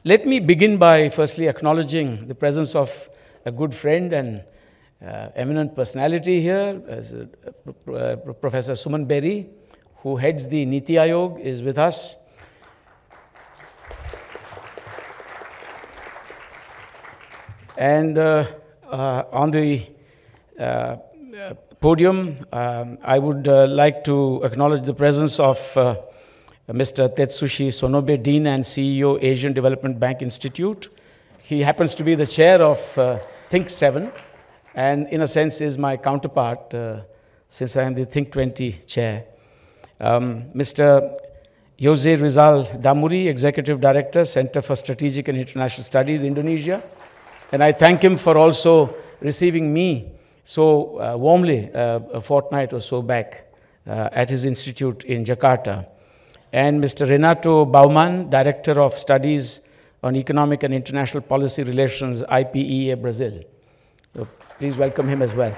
Let me begin by firstly acknowledging the presence of a good friend and eminent personality here, as Professor Suman Berry, who heads the Niti Aayog, is with us. And on the podium, I would like to acknowledge the presence of Mr. Tetsushi Sonobe, Dean and CEO, Asian Development Bank Institute. He happens to be the chair of Think 7, and in a sense is my counterpart, since I am the Think 20 chair. Mr. Yose Rizal Damuri, Executive Director, Center for Strategic and International Studies, Indonesia. And I thank him for also receiving me so warmly a fortnight or so back at his institute in Jakarta. And Mr. Renato Baumann, Director of Studies on Economic and International Policy Relations, IPEA, Brazil. So please welcome him as well.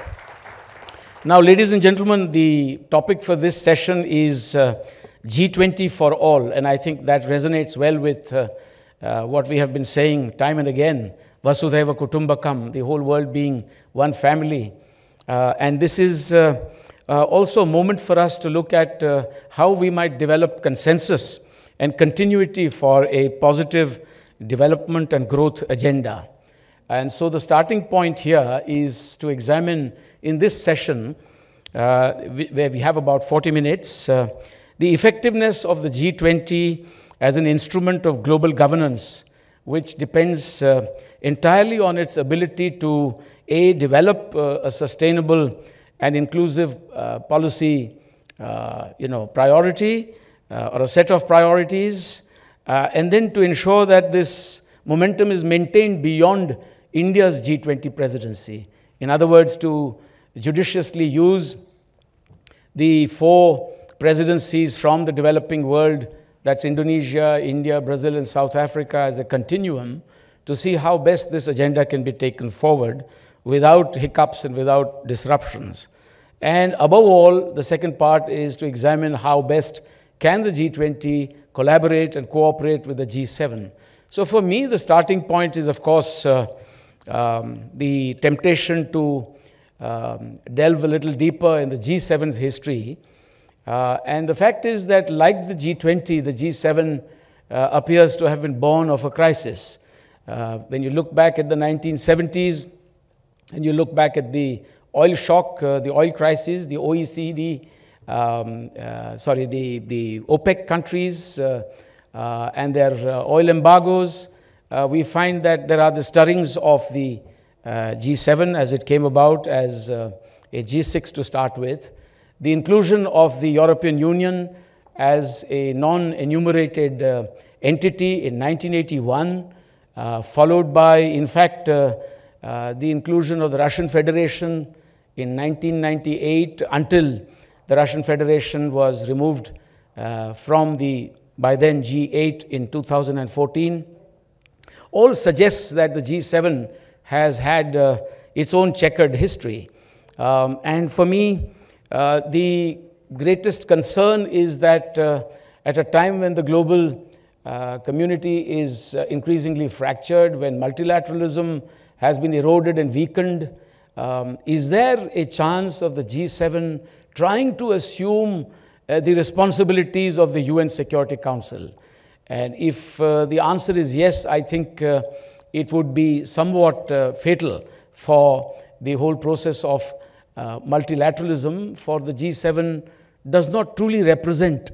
Now, ladies and gentlemen, the topic for this session is G20 for all, and I think that resonates well with what we have been saying time and again, Vasudhaiva Kutumbakam, the whole world being one family. And this is also a moment for us to look at how we might develop consensus and continuity for a positive development and growth agenda. And so the starting point here is to examine in this session, where we have about 40 minutes, the effectiveness of the G20 as an instrument of global governance, which depends entirely on its ability to, A, develop a sustainable and inclusive policy priority or a set of priorities, and then to ensure that this momentum is maintained beyond India's G20 presidency. In other words, to judiciously use the 4 presidencies from the developing world, that's Indonesia, India, Brazil, and South Africa, as a continuum, to see how best this agenda can be taken forward without hiccups and without disruptions. And above all, the second part is to examine how best can the G20 collaborate and cooperate with the G7. So for me, the starting point is, of course, the temptation to delve a little deeper in the G7's history. And the fact is that, like the G20, the G7 appears to have been born of a crisis. When you look back at the 1970s, and you look back at the oil shock, the oil crisis, the OECD, the OPEC countries and their oil embargoes, we find that there are the stirrings of the G7 as it came about as a G6 to start with. The inclusion of the European Union as a non-enumerated entity in 1981, followed by, in fact, the inclusion of the Russian Federation in 1998 until the Russian Federation was removed from the, by then, G8 in 2014, all suggests that the G7 has had its own checkered history. And for me, the greatest concern is that at a time when the global community is increasingly fractured, when multilateralism has been eroded and weakened, is there a chance of the G7 trying to assume the responsibilities of the UN Security Council? And if the answer is yes, I think it would be somewhat fatal for the whole process of multilateralism, for the G7 does not truly represent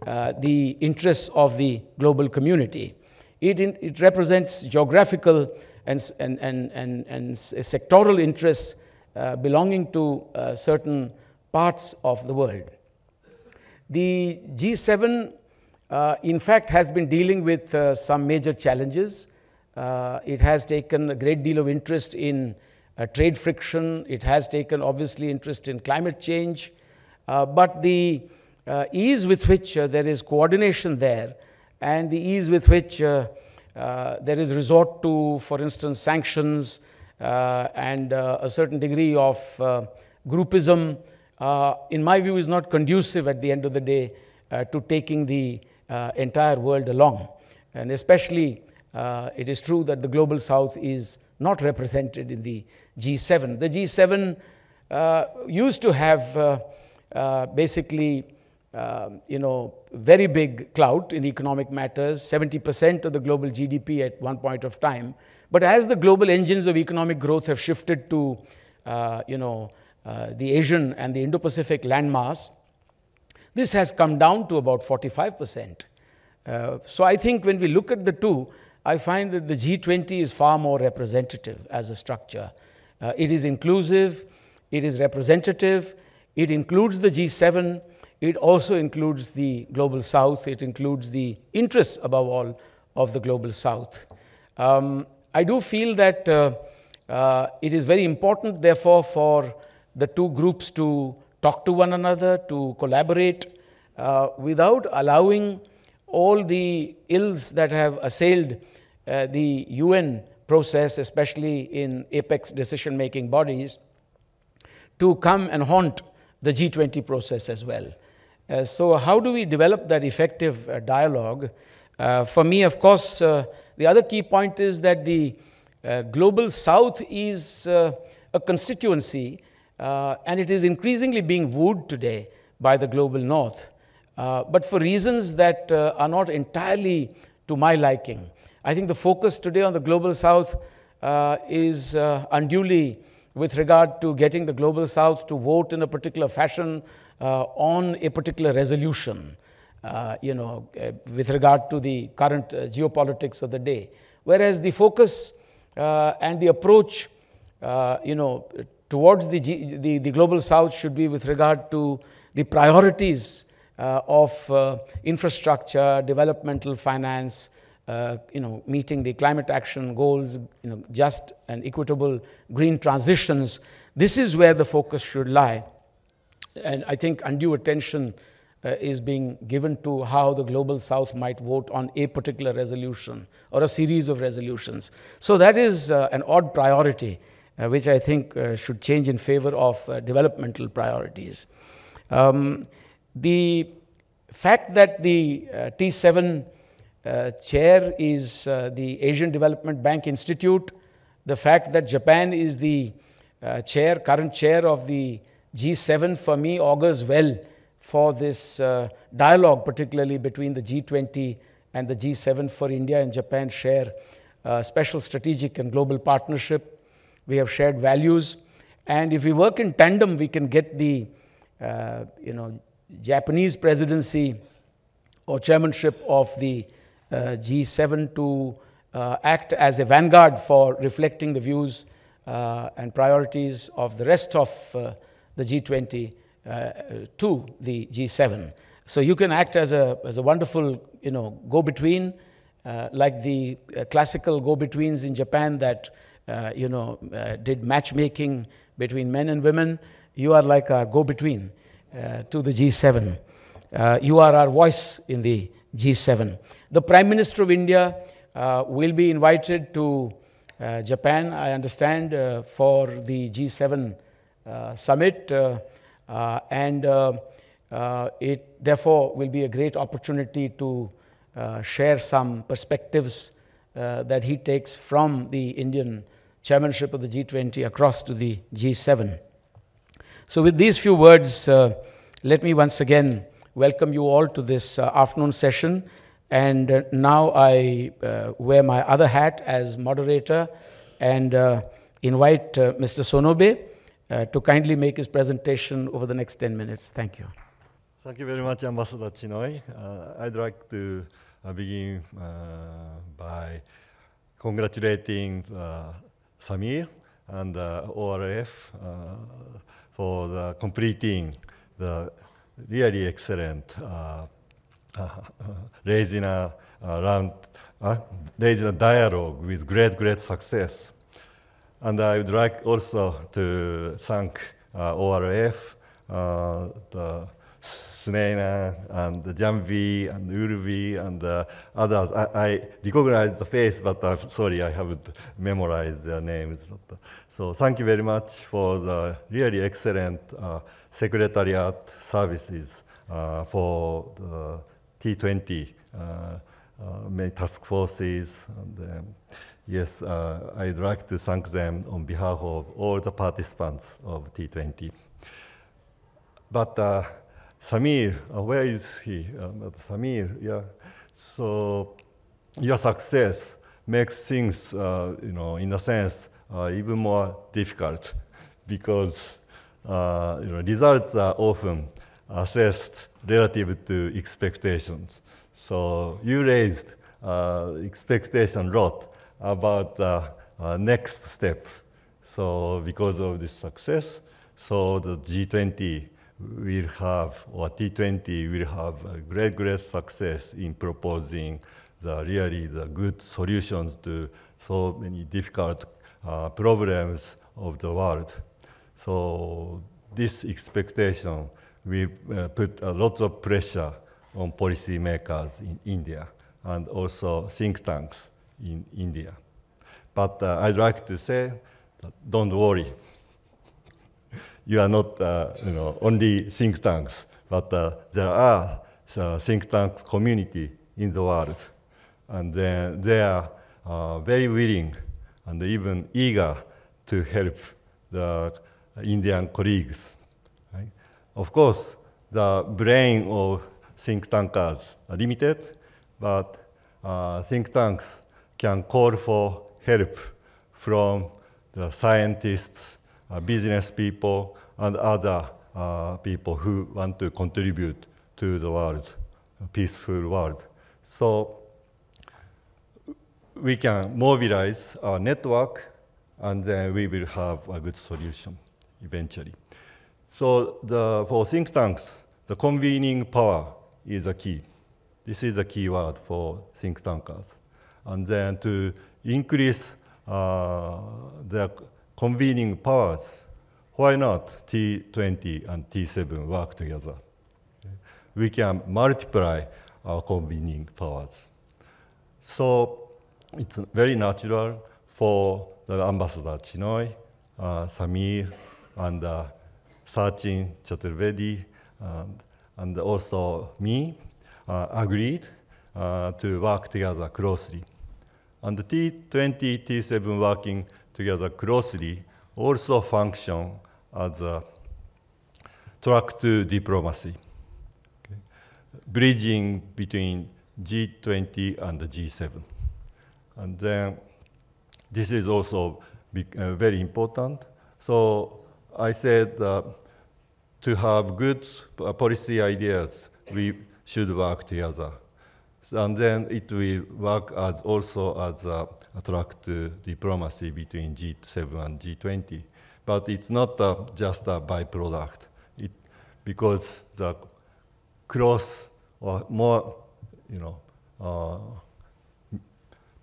the interests of the global community. It represents geographical and sectoral interests belonging to certain parts of the world. The G7, in fact, has been dealing with some major challenges. It has taken a great deal of interest in trade friction. It has taken, obviously, interest in climate change. But the ease with which there is coordination there, and the ease with which there is resort to, for instance, sanctions and a certain degree of groupism, in my view, is not conducive at the end of the day to taking the entire world along. And especially it is true that the Global South is not represented in the G7. The G7 used to have basically, very big clout in economic matters, 70% of the global GDP at one point of time. But as the global engines of economic growth have shifted to, the Asian and the Indo-Pacific landmass, this has come down to about 45%. So I think when we look at the two, I find that the G20 is far more representative as a structure. It is inclusive, it is representative, it includes the G7, it also includes the Global South, it includes the interests, above all, of the Global South. I do feel that it is very important, therefore, for the two groups to talk to one another, to collaborate, without allowing all the ills that have assailed the UN process, especially in apex decision-making bodies, to come and haunt the G20 process as well. So how do we develop that effective dialogue? For me, of course, the other key point is that the Global South is a constituency, and it is increasingly being wooed today by the Global North, but for reasons that are not entirely to my liking. I think the focus today on the Global South is unduly with regard to getting the Global South to vote in a particular fashion on a particular resolution, with regard to the current geopolitics of the day. Whereas the focus and the approach, towards the Global South should be with regard to the priorities of infrastructure, developmental finance, meeting the climate action goals, just and equitable green transitions. This is where the focus should lie. And I think undue attention is being given to how the Global South might vote on a particular resolution or a series of resolutions. So that is an odd priority, which I think should change in favor of developmental priorities. The fact that the T7 chair is the Asian Development Bank Institute, the fact that Japan is the current chair of the G7, for me augurs well for this dialogue, particularly between the G20 and the G7. For India and Japan share special strategic and global partnership. We have shared values, and if we work in tandem, we can get the Japanese presidency or chairmanship of the G7 to act as a vanguard for reflecting the views and priorities of the rest of the G20 to the G7. So you can act as a wonderful go-between, like the classical go-betweens in Japan that did matchmaking between men and women. You are like a go-between to the G7. You are our voice in the G7. The Prime Minister of India will be invited to Japan, I understand, for the G7 summit, and it therefore will be a great opportunity to share some perspectives that he takes from the Indian chairmanship of the G20 across to the G7. So with these few words, let me once again welcome you all to this afternoon session. And now I wear my other hat as moderator and invite Mr. Sonobe to kindly make his presentation over the next 10 minutes. Thank you. Thank you very much, Ambassador Chinoy. I'd like to begin by congratulating Samir and ORF for the completing the really excellent Raisina Raisina dialogue with great success. And I would like also to thank ORF, the Snena and the Jamvi and Urvi and others. I recognize the face, but I'm sorry, I haven't memorized their names. So thank you very much for the really excellent secretariat services for the T20 many task forces. And, yes, I'd like to thank them on behalf of all the participants of T20. But Samir, where is he? Samir, yeah. So your success makes things, in a sense, even more difficult because results are often assessed relative to expectations. So you raised expectation a lot about the next step. So because of this success, so the G20 will have, or T20 will have a great success in proposing the good solutions to so many difficult problems of the world. So this expectation will put a lot of pressure on policymakers in India and also think tanks in India. But I'd like to say, don't worry. You are not only think tanks, but there are think tanks community in the world. And they are very willing and even eager to help the Indian colleagues. Right? Of course, the brain of think tankers are limited, but think tanks can call for help from the scientists, business people, and other people who want to contribute to the world, a peaceful world. So we can mobilize our network, and then we will have a good solution eventually. So for think tanks, the convening power is a key. This is the key word for think tankers. And then to increase the convening powers, why not T20 and T7 work together? Okay. We can multiply our convening powers. So it's very natural for the Ambassador Chinoy, Samir, and Sachin Chaturvedi, and also me, agreed to work together closely. And the T20, T7 working together closely also function as a track to diplomacy, okay? Bridging between G20 and the G7. And then this is also very important. So I said to have good policy ideas, we should work together. And then it will work as also as a track to diplomacy between G7 and G20. But it's not just a byproduct. Because the cross or more,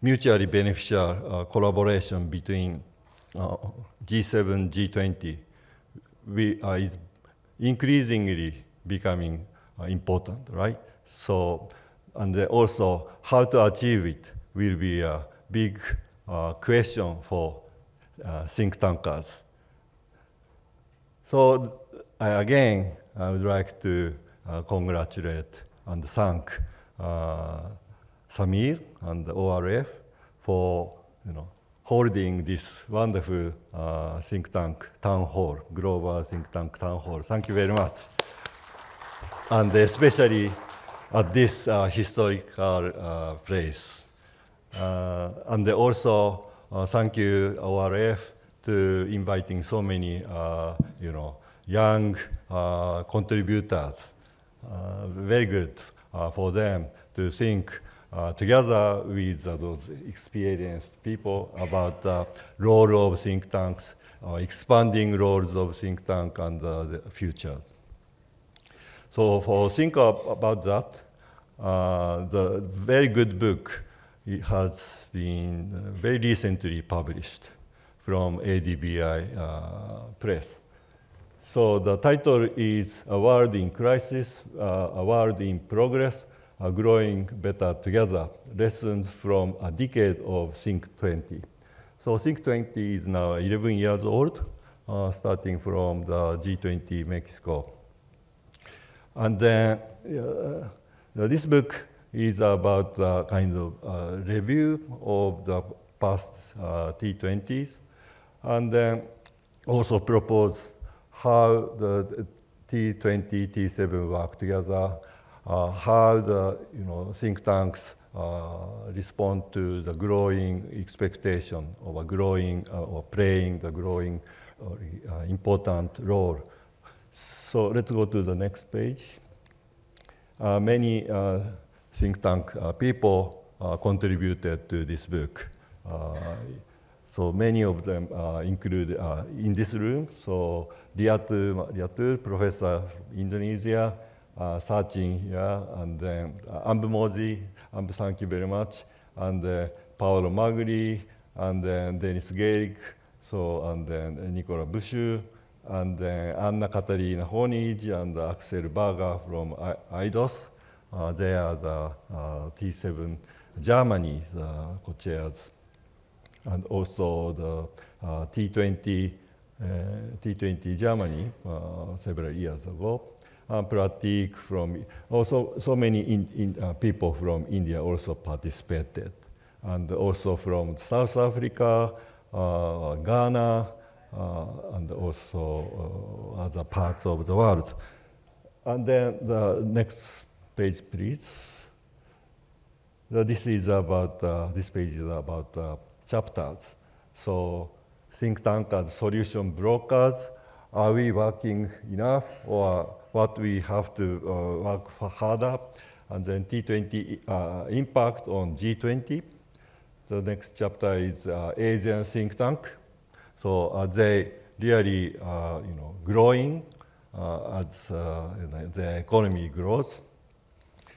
mutually beneficial collaboration between G7, G20 is increasingly becoming important, right? So, and also how to achieve it will be a big question for think tankers. So again, I would like to congratulate and thank Samir and the ORF for holding this wonderful think tank town hall, global think tank town hall. Thank you very much. And especially at this historical place. And also thank you, ORF, to inviting so many young contributors. Very good for them to think together with those experienced people about the role of think tanks, expanding roles of think tank and the futures. So think about that, the very good book, it has been very recently published from ADBI Press. So the title is A World in Crisis, A World in Progress, Growing Better Together, Lessons from a Decade of Think20. So Think20 is now 11 years old, starting from the G20 Mexico. And then this book is about the kind of review of the past T20s, and then also propose how the T20, T7 work together, how the think tanks respond to the growing expectation of a growing or playing the growing important role. So let's go to the next page. Many think tank people contributed to this book. So many of them include in this room. So Riatul, professor Indonesia, Sachin here, and then Ambu Mozi, Ambu, thank you very much, and Paolo Magri, and then Dennis Gehrig, so, and then Nicola Bushu, and then Anna Katarina Honig, and Axel Berger from IDOS. They are the T7 Germany co-chairs, and also the T20 Germany several years ago. Pratik from also so many people from India also participated, and also from South Africa, Ghana, and also other parts of the world. And then the next page, please. This is about this page is about chapters. So think tank and solution brokers. Are we working enough, or what we have to work harder? And then T20 impact on G20. The next chapter is Asian think tank. So they really growing as the economy grows,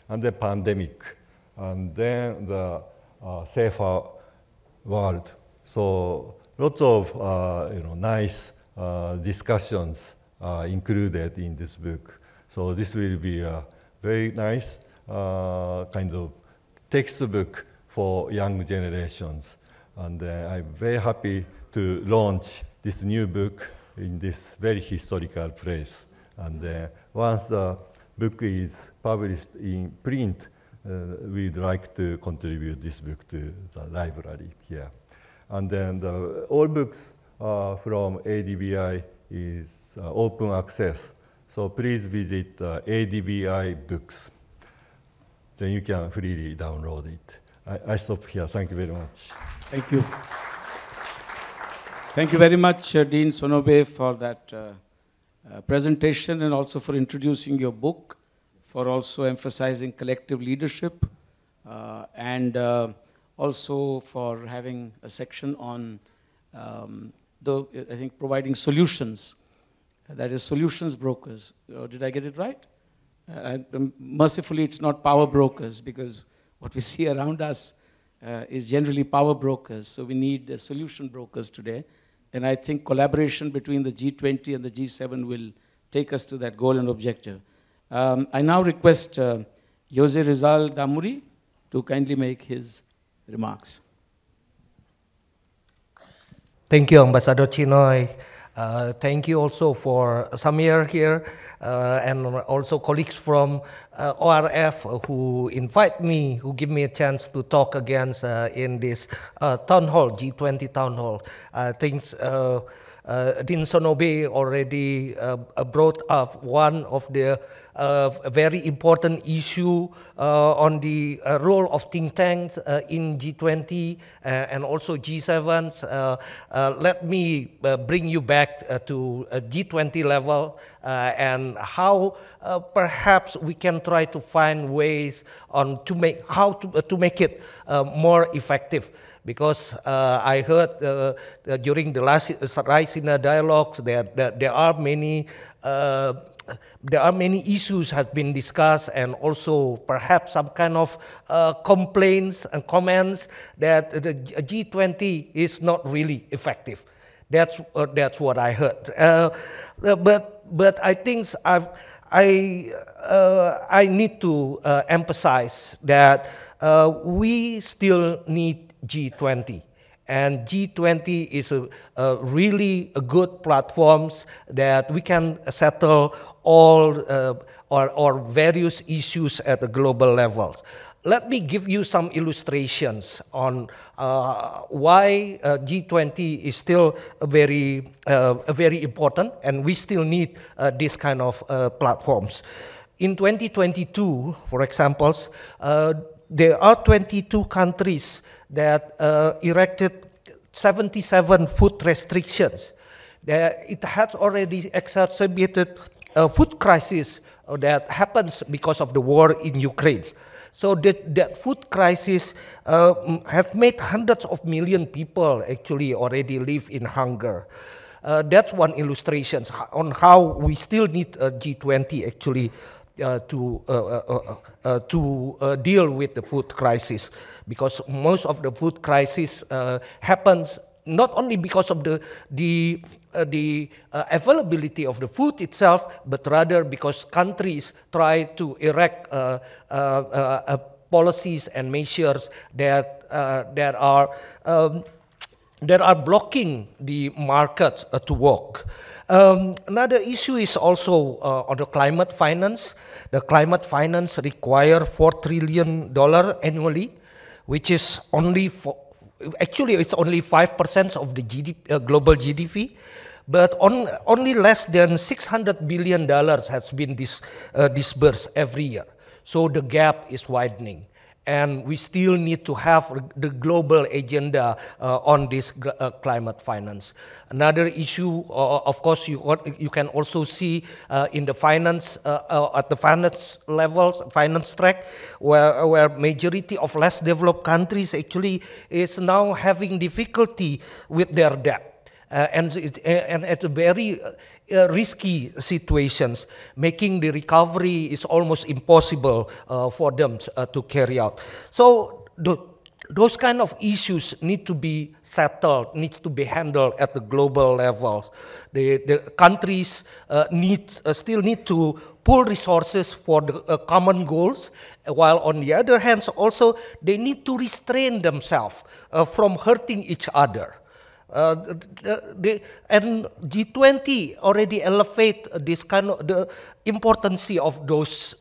and the pandemic, and then the safer world. So lots of nice discussions included in this book. So this will be a very nice kind of textbook for young generations. And I'm very happy to launch this new book in this very historical place. And once the book is published in print, we'd like to contribute this book to the library here. And then all books from ADBI is open access. So please visit ADBI books. Then you can freely download it. I stop here. Thank you very much. Thank you. Thank you very much, Dean Sonobe, for that presentation, and also for introducing your book, for also emphasizing collective leadership, and also for having a section on, I think, providing solutions. That is, solutions brokers. Did I get it right? Mercifully, it's not power brokers, because what we see around us is generally power brokers. So we need solution brokers today. And I think collaboration between the G20 and the G7 will take us to that goal and objective. I now request Yose Rizal Damuri to kindly make his remarks. Thank you, Ambassador Chinoy. Thank you also for Samir here, and also colleagues from ORF who invite me, who give me a chance to talk again in this town hall, G20 town hall. Things Dean Sonobe already brought up one of the very important issue on the role of think tanks in G20 and also G7s. Let me bring you back to G20 level and how perhaps we can try to find ways on to make it more effective. Because I heard during the last Raisina dialogues there are many issues have been discussed, and also perhaps some kind of complaints and comments that the G20 is not really effective. That's what I heard. But I think I need to emphasize that we still need G20, and G20 is a really good platforms that we can settle all or various issues at the global levels. let me give you some illustrations on why G20 is still very important, and we still need this kind of platforms. In 2022, for example, there are 22 countries that erected 77 food restrictions. It has already exacerbated a food crisis that happens because of the war in Ukraine. So that food crisis has made hundreds of million people actually already live in hunger. That's one illustration on how we still need a G20 actually to deal with the food crisis, because most of the food crisis happens not only because of the availability of the food itself, but rather because countries try to erect policies and measures that are blocking the market to work. Another issue is also on the climate finance. The climate finance require $4 trillion annually, which is only actually it's only 5% of the global GDP, but only less than $600 billion has been disbursed every year. So the gap is widening, and we still need to have the global agenda on this climate finance. Another issue, of course, you can also see in the finance, at the finance levels, finance track, where majority of less developed countries actually is now having difficulty with their debt. And at very risky situations, making the recovery is almost impossible for them to carry out. So those kind of issues need to be settled, needs to be handled at the global level. The countries still need to pool resources for the common goals, while on the other hand, also they need to restrain themselves from hurting each other. And G20 already elevate this kind of the importance of those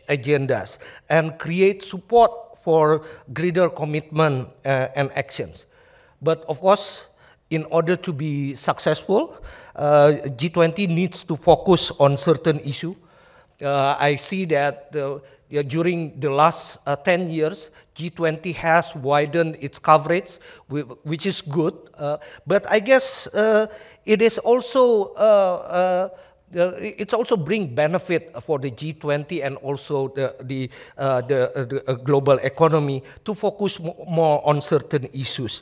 agendas and create support for greater commitment and actions. But of course, in order to be successful, G20 needs to focus on certain issue. I see that during the last 10 years, G20 has widened its coverage, which is good. But I guess it is also it's also bring benefit for the G20 and also the global economy to focus more on certain issues.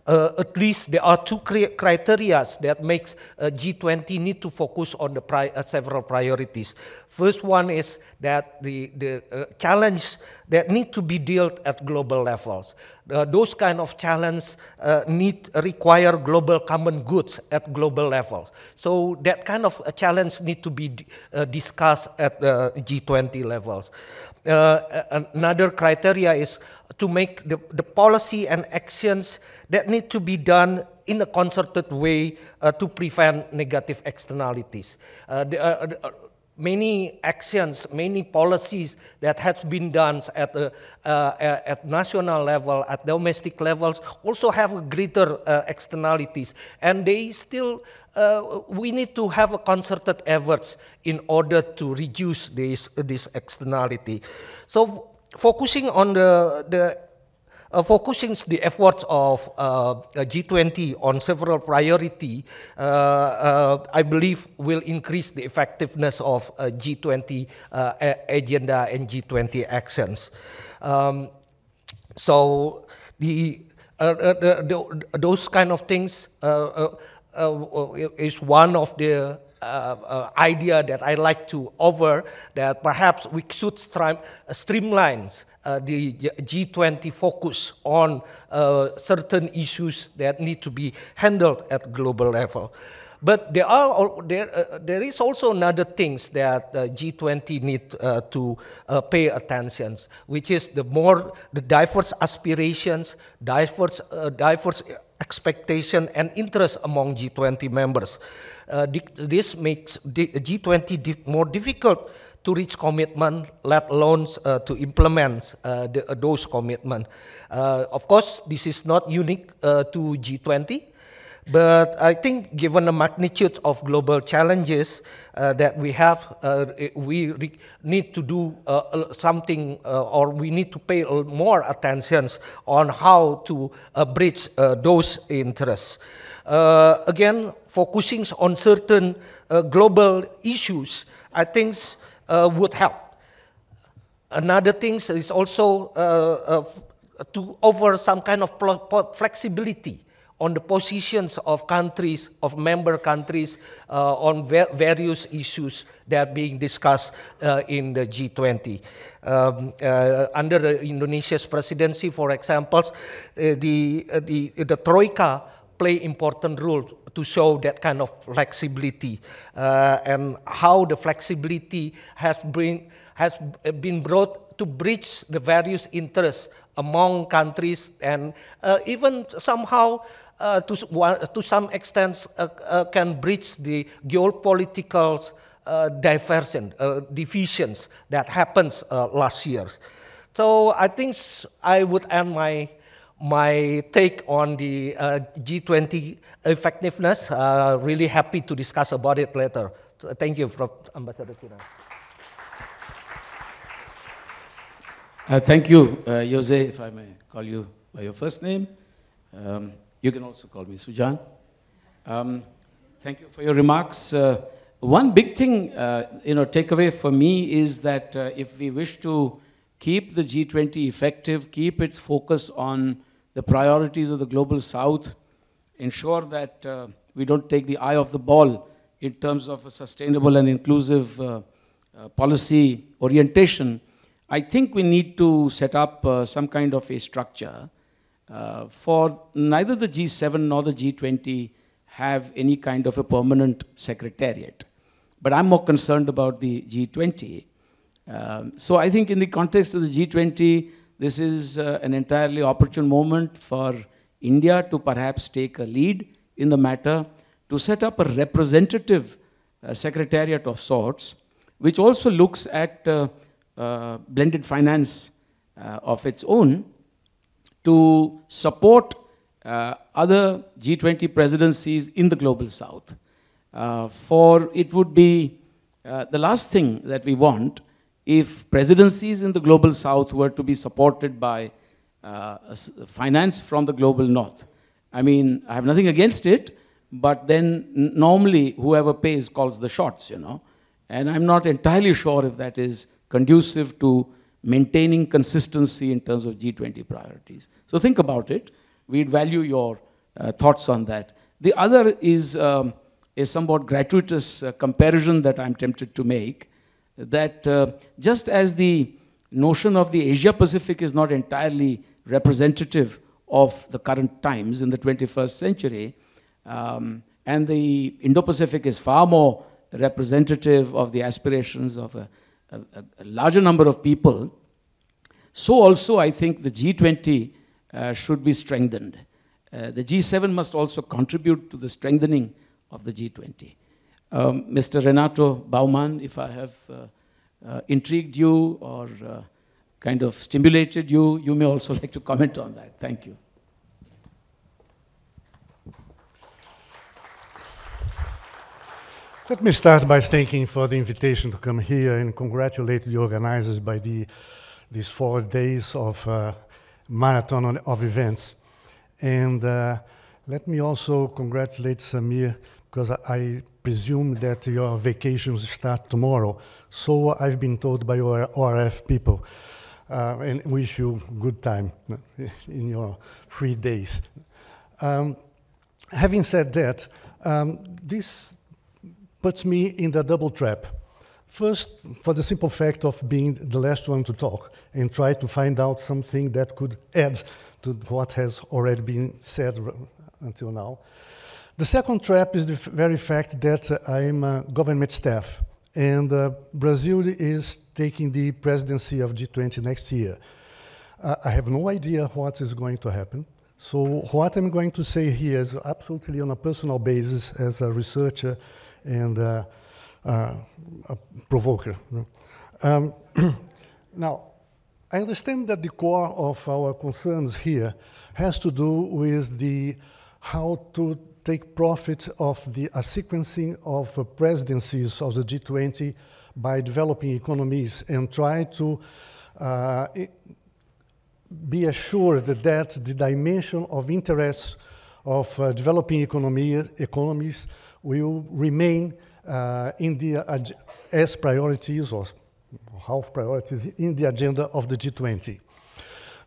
At least there are two criteria that makes G20 need to focus on the several priorities. First one is that the challenge that need to be dealt at global levels. Those kind of challenges require global common goods at global levels. So that kind of challenge need to be discussed at the G20 levels. Another criteria is to make the policy and actions that need to be done in a concerted way to prevent negative externalities. Many actions, many policies that have been done at national level, at domestic levels, also have greater externalities, and they still we need to have a concerted efforts in order to reduce this externality. So focusing on focusing the efforts of G20 on several priorities, I believe will increase the effectiveness of G20 agenda and G20 actions. So those kind of things is one of the idea that I like to offer, that perhaps we should streamline the G20 focus on certain issues that need to be handled at global level. But there is also another things that G20 need to pay attention, which is the diverse aspirations, diverse expectation and interest among G20 members. This makes the G20 more difficult to reach commitment, let alone to implement those commitments. Of course, this is not unique to G20, but I think given the magnitude of global challenges that we have, we need to do something, or we need to pay more attention on how to bridge those interests. Again, focusing on certain global issues, I think would help. Another thing is also to offer some kind of flexibility on the positions of countries, of member countries, on various issues that are being discussed in the G20. Under Indonesia's presidency, for example, the Troika play important role to show that kind of flexibility, and how the flexibility has been brought to bridge the various interests among countries, and even somehow to some extent can bridge the geopolitical divisions that happens last year. So I think I would end my take on the G20 effectiveness. Really happy to discuss about it later. So thank you, Ambassador Chinoy. Thank you, Yose, if I may call you by your first name. You can also call me Sujan. Thank you for your remarks. One big thing, takeaway for me is that if we wish to keep the G20 effective, keep its focus on the priorities of the global South, ensure that we don't take the eye off the ball in terms of a sustainable and inclusive policy orientation, I think we need to set up some kind of a structure for neither the G7 nor the G20 have any kind of a permanent secretariat. But I'm more concerned about the G20. So I think in the context of the G20, this is an entirely opportune moment for India to perhaps take a lead in the matter, to set up a representative secretariat of sorts, which also looks at blended finance of its own, to support other G20 presidencies in the global South. For it would be the last thing that we want if presidencies in the global South were to be supported by finance from the global North. I mean, I have nothing against it, but then normally whoever pays calls the shots, and I'm not entirely sure if that is conducive to maintaining consistency in terms of G20 priorities. So think about it. We'd value your thoughts on that. The other is a somewhat gratuitous comparison that I'm tempted to make, that just as the notion of the Asia-Pacific is not entirely representative of the current times in the 21st century, and the Indo-Pacific is far more representative of the aspirations of a larger number of people, so also I think the G20 should be strengthened. The G7 must also contribute to the strengthening of the G20. Mr. Renato Baumann, if I have intrigued you or kind of stimulated you, you may also like to comment on that. Thank you. Let me start by thanking for the invitation to come here and congratulate the organizers by these 4 days of marathon of events. And let me also congratulate Samir, because I presume that your vacations start tomorrow. So I've been told by your ORF people, and wish you good time in your 3 days. Having said that, this puts me in the double trap. First, for the simple fact of being the last one to talk and try to find out something that could add to what has already been said until now. The second trap is the very fact that I'm a government staff, and Brazil is taking the presidency of G20 next year. I have no idea what is going to happen. So what I'm going to say here is absolutely on a personal basis as a researcher and provoker. Now, I understand that the core of our concerns here has to do with how to take profit of the sequencing of presidencies of the G20 by developing economies and try to be assured that the dimension of interest of developing economies will remain as priorities or half priorities in the agenda of the G20.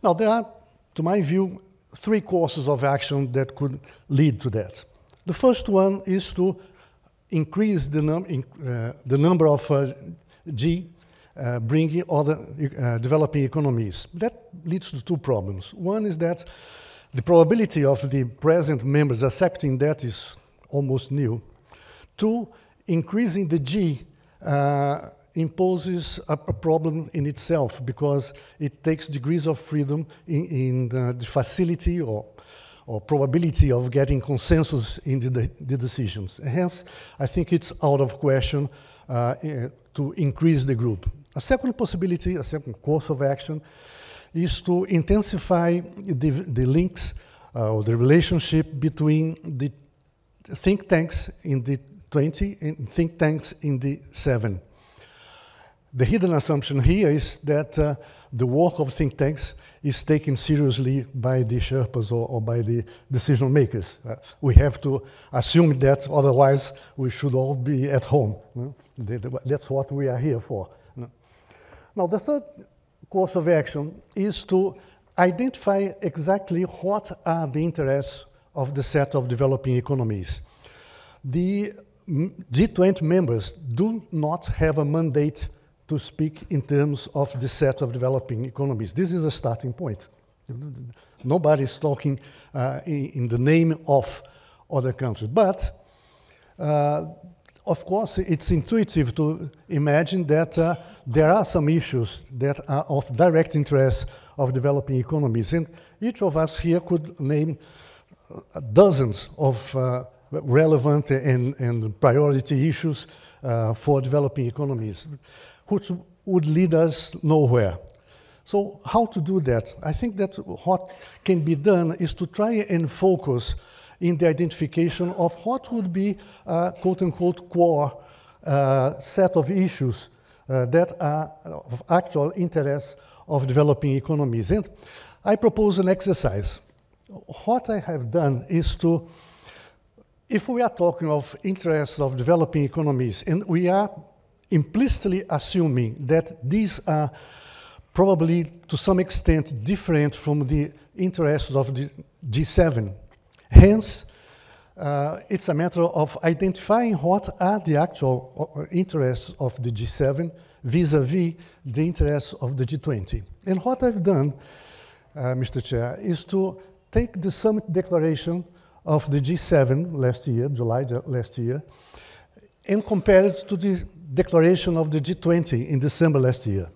Now, there are, to my view, three courses of action that could lead to that. The first one is to increase the number of bringing other developing economies. That leads to two problems. One is that the probability of the present members accepting that is almost nil. Two, increasing the G imposes a problem in itself because it takes degrees of freedom in the facility or probability of getting consensus in the decisions. And hence, I think it's out of question to increase the group. A second possibility, a second course of action, is to intensify the links or the relationship between the think tanks in the 20 and think tanks in the 7. The hidden assumption here is that the work of think tanks is taken seriously by the Sherpas or by the decision makers. We have to assume that, otherwise we should all be at home. That's what we are here for. Now, the third course of action is to identify exactly what are the interests of the set of developing economies. The G20 members do not have a mandate to speak in terms of the set of developing economies. This is a starting point. Nobody is talking in the name of other countries. But, of course, it's intuitive to imagine that there are some issues that are of direct interest of developing economies. And each of us here could name dozens of relevant and priority issues for developing economies, which would lead us nowhere. So how to do that? I think that what can be done is to try and focus in the identification of what would be a quote-unquote core set of issues that are of actual interest of developing economies. And I propose an exercise. What I have done is to, if we are talking of interests of developing economies, and we are implicitly assuming that these are probably to some extent different from the interests of the G7. Hence, it's a matter of identifying what are the actual interests of the G7 vis-a-vis the interests of the G20. And what I've done, Mr. Chair, is to take the summit declaration of the G7 last year, July last year, and compare it to the declaration of the G20 in December last year.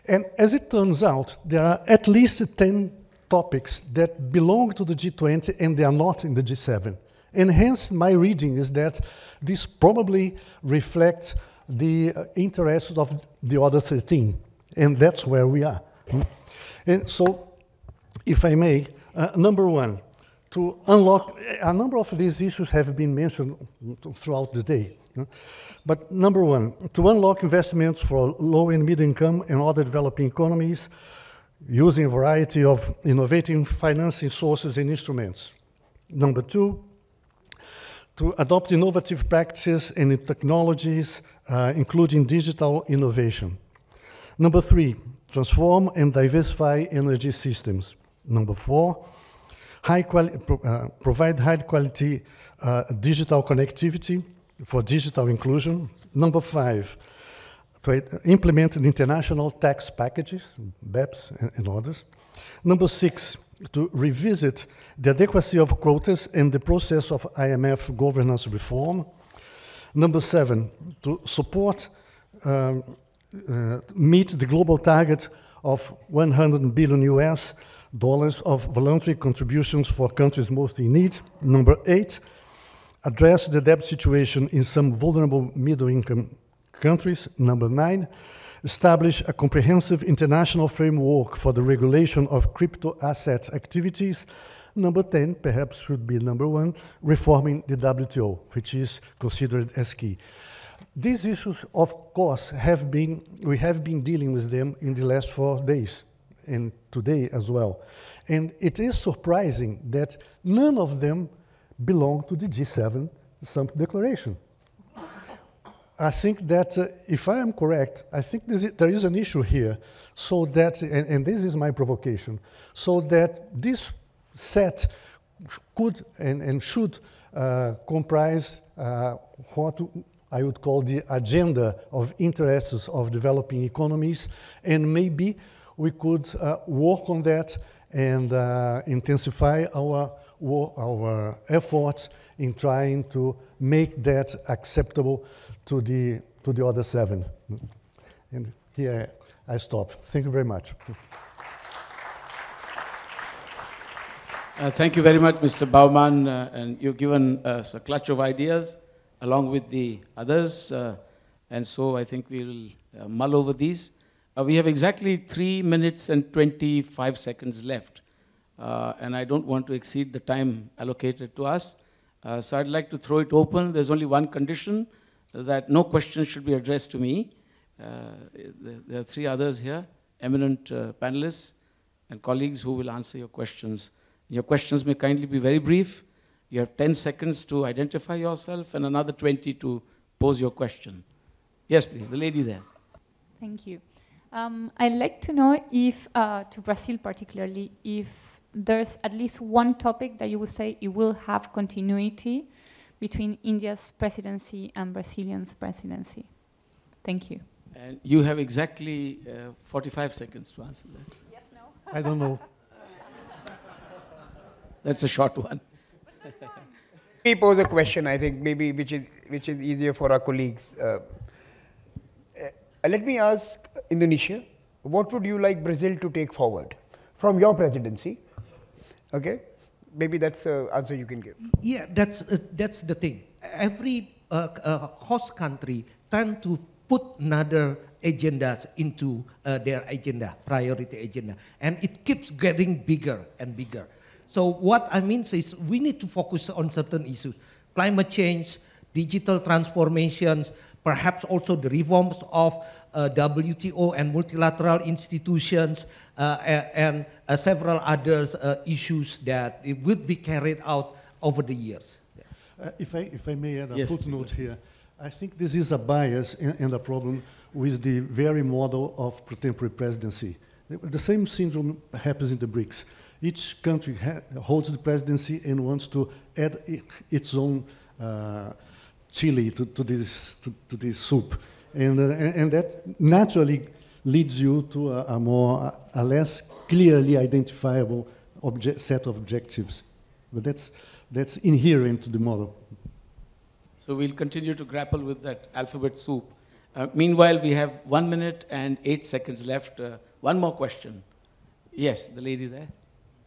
And as it turns out, there are at least 10 topics that belong to the G20 and they are not in the G7. And hence, my reading is that this probably reflects the interests of the other 13. And that's where we are. And so, if I may, number one, to unlock, a number of these issues have been mentioned throughout the day. But number one, to unlock investments for low and middle income and other developing economies using a variety of innovative financing sources and instruments. Number two, to adopt innovative practices and technologies, including digital innovation. Number three, transform and diversify energy systems. Number four, provide high-quality digital connectivity for digital inclusion. Number five, to implement international tax packages, BEPS and others. Number six, to revisit the adequacy of quotas and the process of IMF governance reform. Number seven, to support, meet the global target of $100 billion of voluntary contributions for countries most in need. Number eight, address the debt situation in some vulnerable middle-income countries. Number 9, establish a comprehensive international framework for the regulation of crypto assets activities. Number 10, perhaps should be number 1, reforming the WTO, which is considered as key. These issues, of course, we have been dealing with them in the last 4 days, and today as well. And it is surprising that none of them belong to the G7 Summit Declaration. I think that, if I am correct, I think there is an issue here, so that, and this is my provocation, so that this set could and should comprise what I would call the agenda of interests of developing economies, and maybe we could work on that and intensify our efforts in trying to make that acceptable to the other 7. And here I stop. Thank you very much. Thank you very much, Mr. Baumann, and you've given us a clutch of ideas along with the others, and so I think we'll mull over these. We have exactly 3 minutes and 25 seconds left, and I don't want to exceed the time allocated to us, so I'd like to throw it open. There's only one condition, that no questions should be addressed to me. There are 3 others here, eminent panelists and colleagues who will answer your questions. Your questions may kindly be very brief. You have 10 seconds to identify yourself and another 20 to pose your question. Yes, please, the lady there. Thank you. I'd like to know if, to Brazil particularly, if there's at least one topic that you would say it will have continuity between India's presidency and Brazilian's presidency. Thank you. And you have exactly 45 seconds to answer that. Yes, no? I don't know. That's a short one. We pose a question, I think, maybe which is easier for our colleagues. Let me ask Indonesia, what would you like Brazil to take forward from your presidency? Okay, maybe that's the answer you can give. Yeah, that's the thing. Every host country tend to put another agendas into their agenda, priority agenda, and it keeps getting bigger and bigger. So what I mean is we need to focus on certain issues, climate change, digital transformations, perhaps also the reforms of WTO and multilateral institutions, and several other issues that it would be carried out over the years. If I may add a yes, footnote here, I think this is a bias and a problem with the very model of pro tempore presidency. The same syndrome happens in the BRICS. Each country holds the presidency and wants to add its own chili to this soup. And that naturally leads you to a less clearly identifiable set of objectives. But that's inherent to the model. So we'll continue to grapple with that alphabet soup. Meanwhile, we have 1 minute and 8 seconds left. One more question. Yes, the lady there.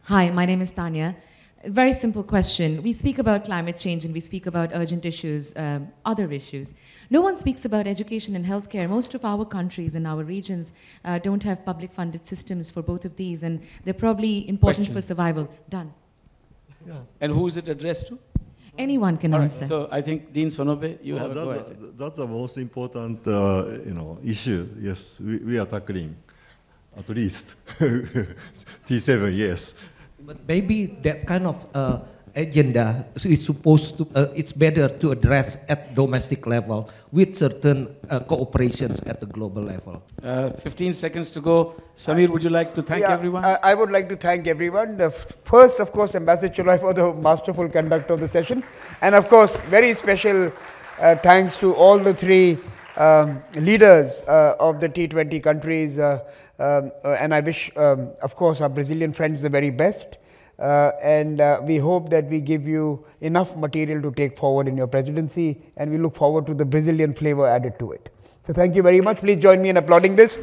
Hi, my name is Tanya. A very simple question. We speak about climate change and we speak about urgent issues, other issues. No one speaks about education and healthcare. Most of our countries and our regions don't have public funded systems for both of these, and they're probably important for survival. Done. Yeah. And who is it addressed to? Anyone can answer. So I think Dean Sonobe, you have a go ahead. That's the most important issue. Yes, we are tackling, at least T7. Yes. But maybe that kind of agenda is supposed to, it's better to address at domestic level with certain cooperations at the global level. 15 seconds to go. Samir, would you like to thank everyone? I would like to thank everyone. First, of course, Ambassador Chinoy for the masterful conduct of the session. And of course, very special thanks to all the 3 leaders of the T20 countries. And I wish, of course, our Brazilian friends the very best. And we hope that we give you enough material to take forward in your presidency, and we look forward to the Brazilian flavor added to it. So thank you very much. Please join me in applauding this.